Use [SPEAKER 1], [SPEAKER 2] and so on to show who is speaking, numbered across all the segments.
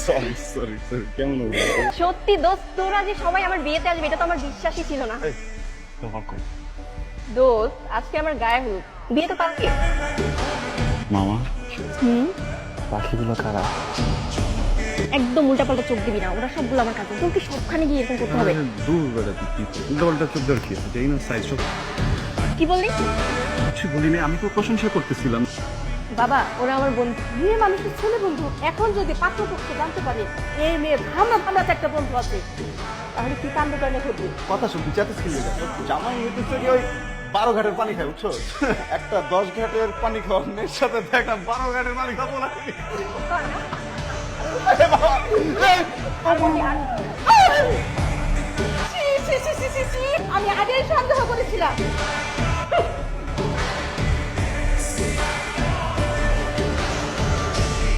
[SPEAKER 1] Sorry sorry sorry, কেমন হলো?
[SPEAKER 2] সত্যি দোস্ত, তোরা যে সবাই আমার বিয়েতে আসবে এটা তো আমার বিশ্বাসই ছিল না।
[SPEAKER 1] এই, তোমার কই?
[SPEAKER 2] দোস্ত, আজকে আমার গায়ে হলুদ, বিয়ে তো কালকে।
[SPEAKER 1] মামা,
[SPEAKER 2] হুম,
[SPEAKER 1] পাখিগুলো কারা?
[SPEAKER 2] একদম উল্টাপাল্টা চোখ দিবি না, ওরা সবগুলো আমার কাছে। তোর কি সবখানে গিয়ে এরকম করতে হবে?
[SPEAKER 1] দূর বেড়া, উল্টোপাল্টা চোখ দেওয়ার কি আছে? যেই না সাইজ সব
[SPEAKER 2] কি বললি?
[SPEAKER 1] কিছু বলিনি, আমি তো প্রশংসা করতেছিলাম।
[SPEAKER 2] বাবা, ওরা আমার বন্ধু, মেয়ে মানুষের ছেলে বন্ধু। এখন যদি পাত্রপক্ষ জানতে পারে এই মেয়ে আমরা আমরা একটা বন্ধু আছে, তাহলে কি কাণ্ড কারণে ঘটবে?
[SPEAKER 3] কথা শুনতে চাচ্ছিস জামাই হইতেছে কি ওই 12 ঘাটের পানি খায়, বুঝছো? একটা 10 ঘাটের পানি খাওয়ার মেয়ের সাথে একটা 12 ঘাটের পানি খাবো না। আরে বাবা, এই,
[SPEAKER 2] ছি, ছি, ছি, ছি, ছি, ছি, আমি আগেই সন্দেহ করেছিলাম।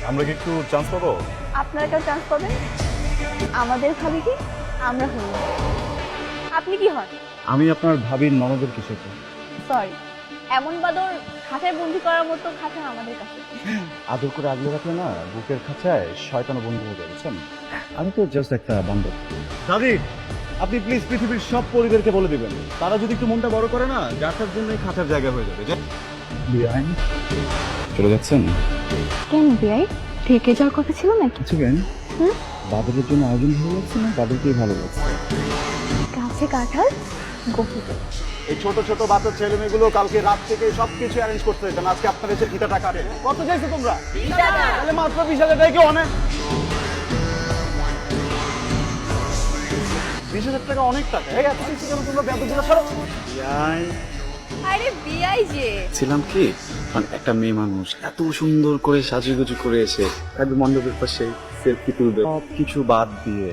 [SPEAKER 1] আমরা কি একটু চান্স পাবো?
[SPEAKER 2] আপনারা কেউ চান্স পাবেন? আমাদের ভাবি কি আমরা হই না। আপনি কি হন?
[SPEAKER 1] আমি আপনার ভাবির ননদের কিছু একটা।
[SPEAKER 2] সরি, এমন বাদর খাঁচায় বন্দি করার মতো খাঁচা আমাদের কাছে।
[SPEAKER 1] আদর করে আগলে রাখলে না বুকের খাঁচায় শয়তানও বন্ধু হয়ে যাবে, বুঝছেন? আমি তো জাস্ট একটা বান্ধব। দাদি, আপনি প্লিজ পৃথিবীর সব পরিবারকে বলে দিবেন, তারা যদি একটু মনটা বড় করে না, যার জন্য এই খাঁচার জায়গা হয়ে যাবে। বিয়ান চলে যাচ্ছেন?
[SPEAKER 2] কেন বিয়াই, থেকে যাওয়ার কথা ছিল নাকি?
[SPEAKER 1] কিছু কেন? বাদরের জন্য আয়োজন ভালো লাগছে না বাদরকেই ভালো লাগছে?
[SPEAKER 2] কাছে কাঁঠাল গভীর।
[SPEAKER 3] এই ছোট ছোট বাচ্চা ছেলে মেয়েগুলো কালকে রাত থেকে সবকিছু অ্যারেঞ্জ করতে যেতাম, আজকে আপনার এসে ফিতা টাকা দেন। কত চাইছো তোমরা? তাহলে মাত্র 20,000 টাকা কি অনেক? 20,000 টাকা অনেক টাকা। এই এত কিছু কেন তোমরা ব্যাপারগুলো ছাড়ো।
[SPEAKER 1] বিয়ান
[SPEAKER 2] আরে বিয়াই যে
[SPEAKER 1] ছিলাম কি, মানে একটা মেয়ে মানুষ এত সুন্দর করে সাজুগুজু করে এসে একদম মণ্ডপের পাশে সেলফি তুলবে, সব কিছু বাদ দিয়ে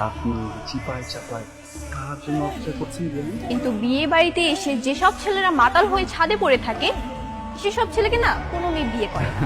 [SPEAKER 1] আপনি চিপায় চাপায় কার জন্য অপেক্ষা করছেন?
[SPEAKER 2] কিন্তু বিয়ে বাড়িতে এসে যেসব ছেলেরা মাতাল হয়ে ছাদে পড়ে থাকে সেসব ছেলেকে না কোনো মেয়ে বিয়ে করে না।